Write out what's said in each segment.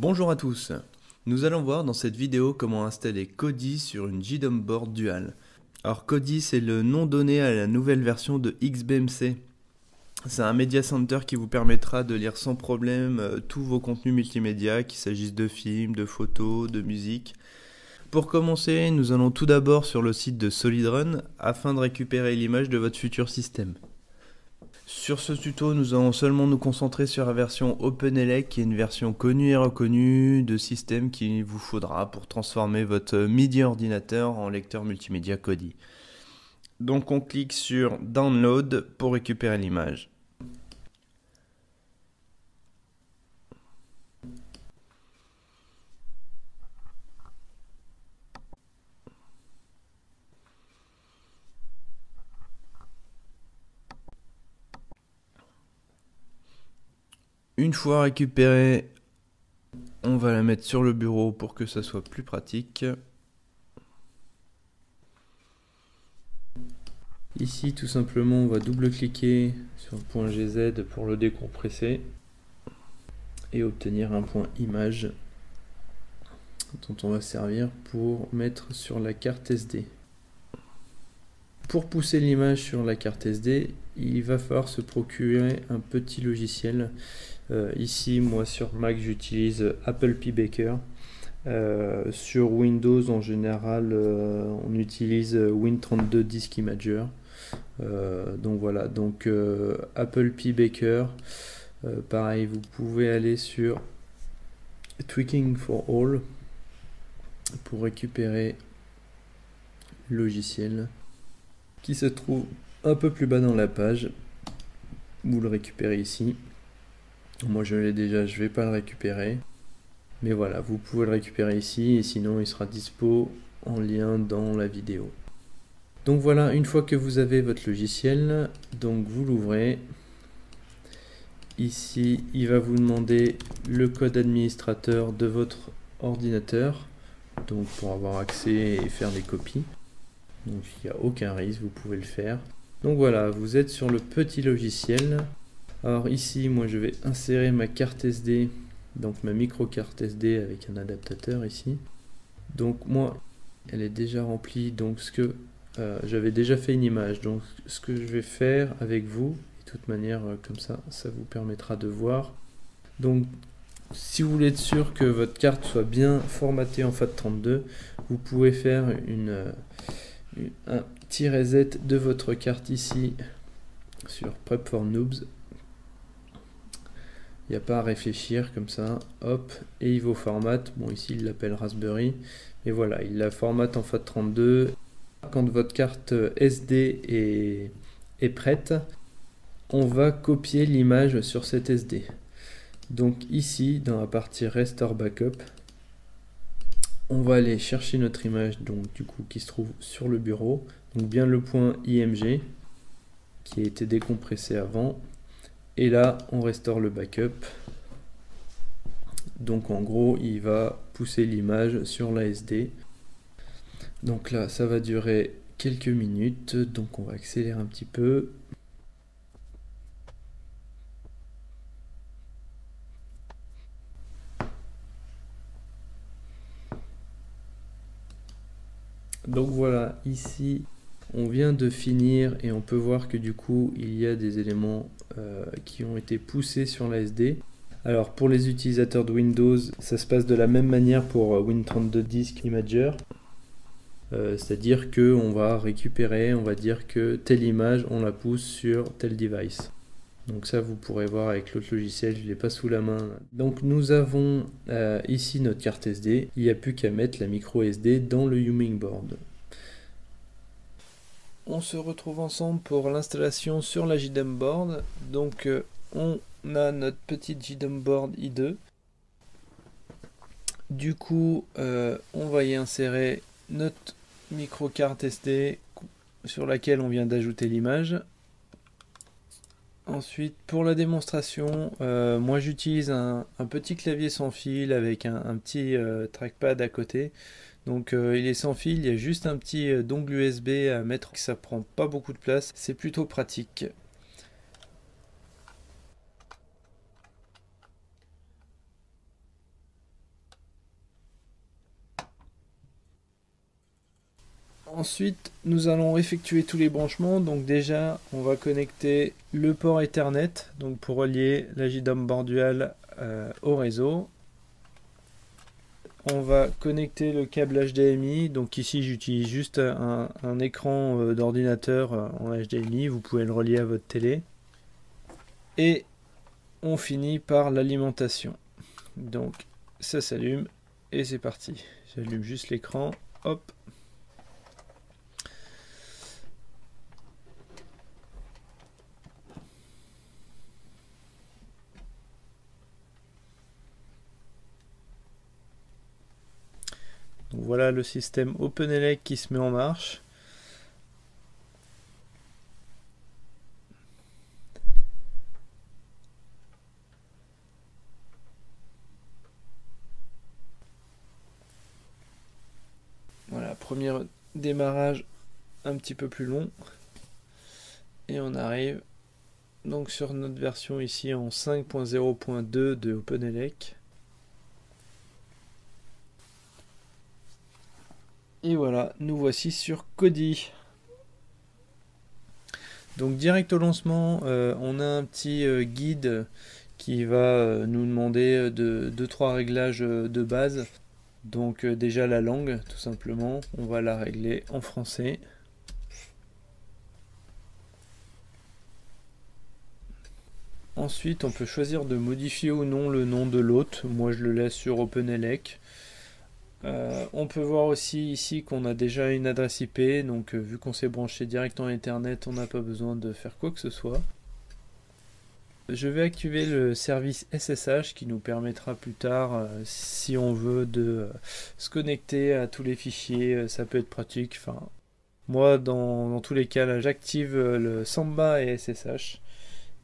Bonjour à tous, nous allons voir dans cette vidéo comment installer Kodi sur une JDOM board Dual. Alors Kodi, c'est le nom donné à la nouvelle version de XBMC. C'est un Media Center qui vous permettra de lire sans problème tous vos contenus multimédia, qu'il s'agisse de films, de photos, de musique. Pour commencer, nous allons tout d'abord sur le site de SolidRun afin de récupérer l'image de votre futur système. Sur ce tuto, nous allons seulement nous concentrer sur la version OpenELEC, qui est une version connue et reconnue de système qu'il vous faudra pour transformer votre MIDI ordinateur en lecteur multimédia Kodi. Donc on clique sur Download pour récupérer l'image. Une fois récupérée, on va la mettre sur le bureau pour que ça soit plus pratique. Ici, tout simplement, on va double-cliquer sur le point GZ pour le décompresser et obtenir un point image dont on va servir pour mettre sur la carte SD. Pour pousser l'image sur la carte SD, il va falloir se procurer un petit logiciel. Ici, moi sur Mac, j'utilise Apple Pi Baker. Sur Windows, en général, on utilise Win32 Disk Imager. Donc voilà, donc Apple Pi Baker. Pareil, vous pouvez aller sur Tweaking for All pour récupérer le logiciel qui se trouve un peu plus bas dans la page. Vous le récupérez ici. Moi je l'ai déjà, je vais pas le récupérer. Mais voilà, vous pouvez le récupérer ici et sinon il sera dispo en lien dans la vidéo. Donc voilà, une fois que vous avez votre logiciel, donc vous l'ouvrez. Ici, il va vous demander le code administrateur de votre ordinateur, donc pour avoir accès et faire des copies. Donc il n'y a aucun risque, vous pouvez le faire. Donc voilà, vous êtes sur le petit logiciel. Alors ici, moi je vais insérer ma carte SD, donc ma micro carte SD avec un adaptateur ici. Donc moi, elle est déjà remplie, donc j'avais déjà fait une image. Donc ce que je vais faire avec vous, de toute manière comme ça vous permettra de voir. Donc si vous voulez être sûr que votre carte soit bien formatée en FAT32, vous pouvez faire un petit reset de votre carte ici sur Prep for Noobs. Il n'y a pas à réfléchir, comme ça, hop, et il vous formate. Bon, ici il l'appelle Raspberry, mais voilà, il la formate en FAT32. Quand votre carte SD est prête, on va copier l'image sur cette SD. Donc ici, dans la partie Restore Backup, on va aller chercher notre image, donc du coup qui se trouve sur le bureau, donc bien le point IMG qui a été décompressé avant. Et là, on restaure le backup. Donc en gros, il va pousser l'image sur la SD. Donc là, ça va durer quelques minutes. Donc on va accélérer un petit peu. Donc voilà, ici, on vient de finir et on peut voir que du coup, il y a des éléments qui ont été poussés sur la SD. Alors pour les utilisateurs de Windows, ça se passe de la même manière pour Win32 Disk Imager. C'est-à-dire qu'on va récupérer, on va dire que telle image, on la pousse sur tel device. Donc ça, vous pourrez voir avec l'autre logiciel, je ne l'ai pas sous la main. Donc nous avons ici notre carte SD. Il n'y a plus qu'à mettre la micro SD dans le Humming Board. On se retrouve ensemble pour l'installation sur la JDOM Board. Donc on a notre petite JDOM Board i2. Du coup, on va y insérer notre micro carte SD sur laquelle on vient d'ajouter l'image. Ensuite, pour la démonstration, moi j'utilise un petit clavier sans fil avec un petit trackpad à côté. Donc il est sans fil, il y a juste un petit dongle USB à mettre, ça prend pas beaucoup de place, c'est plutôt pratique. Ensuite, nous allons effectuer tous les branchements. Donc déjà, on va connecter le port Ethernet, donc pour relier la JDOM Board Dual au réseau. On va connecter le câble HDMI. Donc ici, j'utilise juste un écran d'ordinateur en HDMI. Vous pouvez le relier à votre télé. Et on finit par l'alimentation. Donc ça s'allume et c'est parti. J'allume juste l'écran. Hop. Donc voilà le système OpenELEC qui se met en marche. Voilà, premier démarrage un petit peu plus long. Et on arrive donc sur notre version ici en 5.0.2 de OpenELEC. Et voilà, nous voici sur Kodi. Donc direct au lancement, on a un petit guide qui va nous demander 2-3 réglages de base. Donc déjà la langue, tout simplement, on va la régler en français. Ensuite, on peut choisir de modifier ou non le nom de l'hôte. Moi, je le laisse sur OpenELEC. On peut voir aussi ici qu'on a déjà une adresse IP, donc vu qu'on s'est branché directement à Ethernet, on n'a pas besoin de faire quoi que ce soit. Je vais activer le service SSH qui nous permettra plus tard, si on veut, de se connecter à tous les fichiers. Ça peut être pratique. Enfin, moi, dans tous les cas, j'active le Samba et SSH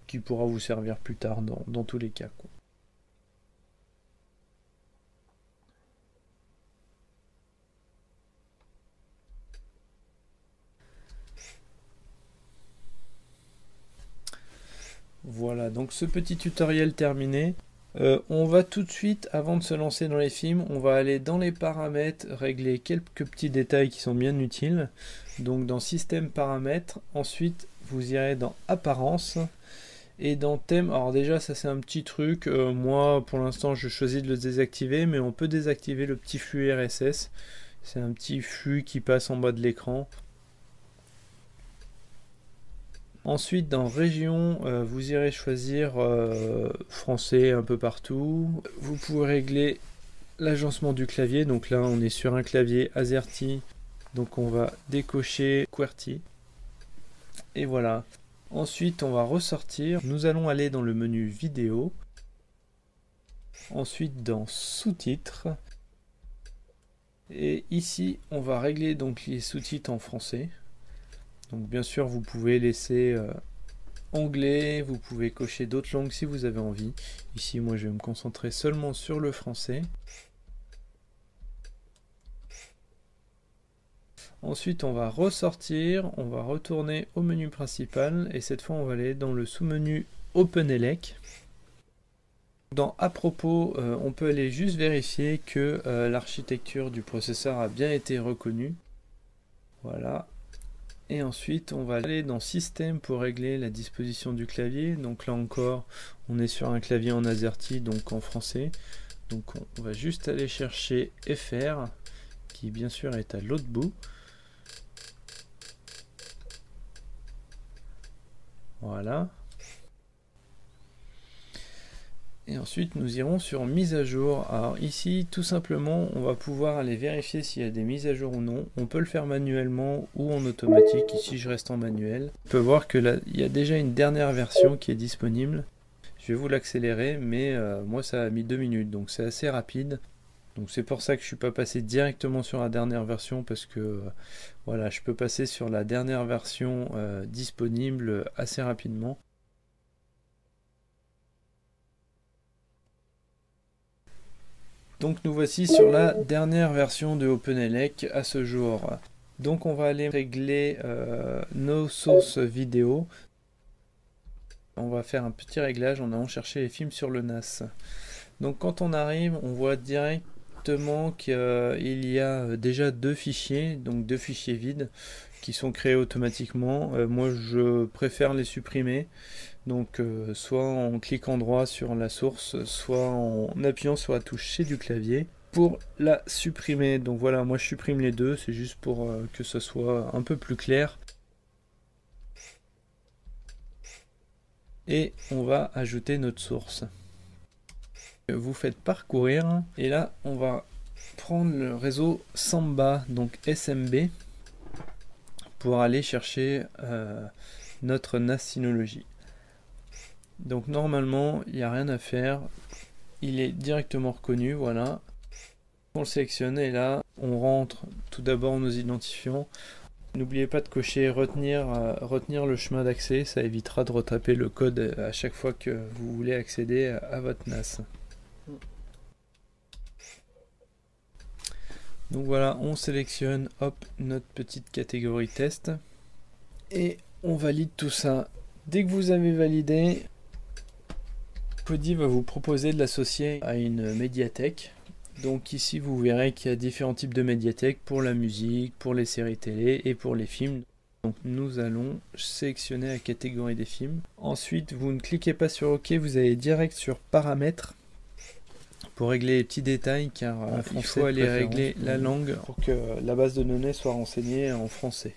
qui pourra vous servir plus tard dans tous les cas, quoi. Voilà, donc ce petit tutoriel terminé. On va tout de suite, avant de se lancer dans les films, on va aller dans les paramètres, régler quelques petits détails qui sont bien utiles. Donc dans Système Paramètres, ensuite vous irez dans Apparence et dans Thème. Alors déjà ça c'est un petit truc, moi pour l'instant je choisis de le désactiver, mais on peut désactiver le petit flux RSS. C'est un petit flux qui passe en bas de l'écran. Ensuite, dans Région, vous irez choisir français un peu partout. Vous pouvez régler l'agencement du clavier. Donc là, on est sur un clavier AZERTY. Donc on va décocher QWERTY. Et voilà. Ensuite, on va ressortir. Nous allons aller dans le menu Vidéo. Ensuite, dans Sous-titres. Et ici, on va régler donc les sous-titres en français. Donc bien sûr vous pouvez laisser anglais, vous pouvez cocher d'autres langues si vous avez envie. Ici moi je vais me concentrer seulement sur le français. Ensuite on va ressortir, on va retourner au menu principal et cette fois on va aller dans le sous-menu OpenELEC. Dans à propos, on peut aller juste vérifier que l'architecture du processeur a bien été reconnue. Voilà. Et ensuite, on va aller dans Système pour régler la disposition du clavier. Donc là encore, on est sur un clavier en AZERTY, donc en français. Donc on va juste aller chercher FR, qui bien sûr est à l'autre bout. Voilà. Et ensuite, nous irons sur mise à jour. Alors ici, tout simplement, on va pouvoir aller vérifier s'il y a des mises à jour ou non. On peut le faire manuellement ou en automatique. Ici, je reste en manuel. On peut voir que là, il y a déjà une dernière version qui est disponible. Je vais vous l'accélérer, mais moi, ça a mis 2 minutes, donc c'est assez rapide. Donc c'est pour ça que je ne suis pas passé directement sur la dernière version, parce que voilà, je peux passer sur la dernière version disponible assez rapidement. Donc nous voici sur la dernière version de OpenELEC à ce jour. Donc on va aller régler nos sources vidéo. On va faire un petit réglage en allant chercher les films sur le NAS. Donc quand on arrive, on voit direct directement qu'il y a déjà deux fichiers, donc deux fichiers vides qui sont créés automatiquement. Moi je préfère les supprimer, donc soit en cliquant droit sur la source, soit en appuyant sur la touche C du clavier pour la supprimer. Donc voilà, moi je supprime les deux, c'est juste pour que ce soit un peu plus clair. Et on va ajouter notre source. Vous faites parcourir, et là on va prendre le réseau Samba, donc SMB, pour aller chercher notre NAS Synology. Donc normalement il n'y a rien à faire, il est directement reconnu, voilà. On le sélectionne et là on rentre tout d'abord nos identifiants. N'oubliez pas de cocher retenir le chemin d'accès, ça évitera de retaper le code à chaque fois que vous voulez accéder à votre NAS. Donc voilà, on sélectionne hop notre petite catégorie test et on valide tout ça. Dès que vous avez validé, Kodi va vous proposer de l'associer à une médiathèque. Donc ici vous verrez qu'il y a différents types de médiathèques pour la musique, pour les séries télé et pour les films. Donc nous allons sélectionner la catégorie des films. Ensuite vous ne cliquez pas sur OK, vous allez direct sur paramètres pour régler les petits détails, car il faut aller régler la langue pour que la base de données soit renseignée en français.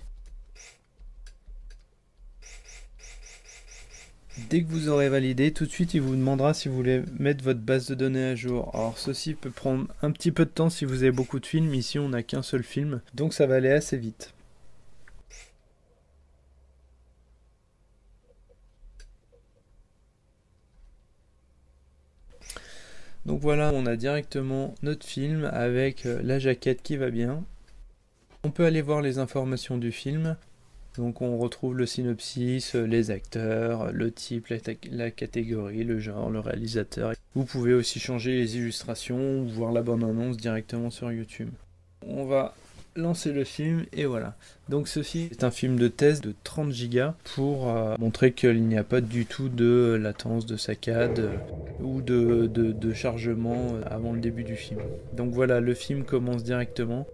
Dès que vous aurez validé, tout de suite il vous demandera si vous voulez mettre votre base de données à jour. Alors ceci peut prendre un petit peu de temps si vous avez beaucoup de films, ici on n'a qu'un seul film, donc ça va aller assez vite. Donc voilà, on a directement notre film avec la jaquette qui va bien. On peut aller voir les informations du film. Donc on retrouve le synopsis, les acteurs, le type, la catégorie, le genre, le réalisateur. Vous pouvez aussi changer les illustrations ou voir la bande-annonce directement sur YouTube. On va lancer le film et voilà. Donc ceci est un film de test de 30 Go pour montrer qu'il n'y a pas du tout de latence, de saccade ou de chargement avant le début du film. Donc voilà, le film commence directement.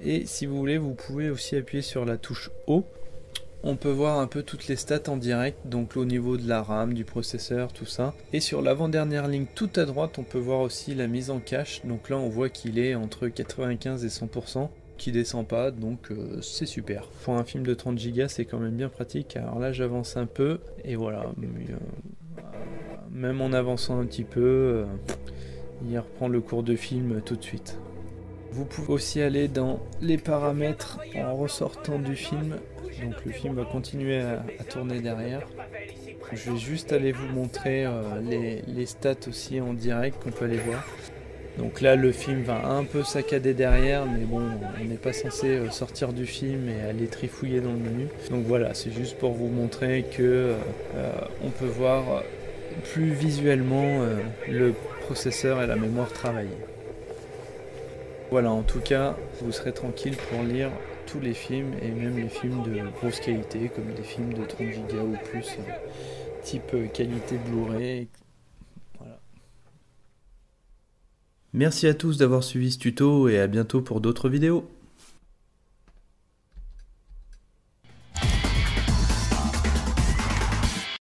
Et si vous voulez, vous pouvez aussi appuyer sur la touche O. On peut voir un peu toutes les stats en direct, donc au niveau de la RAM, du processeur, tout ça. Et sur l'avant-dernière ligne tout à droite, on peut voir aussi la mise en cache. Donc là, on voit qu'il est entre 95 et 100%, qui descend pas, donc c'est super. Pour un film de 30 Go, c'est quand même bien pratique. Alors là, j'avance un peu, et voilà. Même en avançant un petit peu, il reprend le cours de film tout de suite. Vous pouvez aussi aller dans les paramètres en ressortant du film. Donc le film va continuer à tourner derrière. Je vais juste aller vous montrer les stats aussi en direct qu'on peut aller voir. Donc là le film va un peu saccader derrière, mais bon, on n'est pas censé sortir du film et aller trifouiller dans le menu. Donc voilà, c'est juste pour vous montrer que on peut voir plus visuellement le processeur et la mémoire travailler. Voilà, en tout cas, vous serez tranquille pour lire tous les films et même les films de grosse qualité, comme des films de 30 Go ou plus, type qualité Blu-ray. Voilà. Merci à tous d'avoir suivi ce tuto et à bientôt pour d'autres vidéos.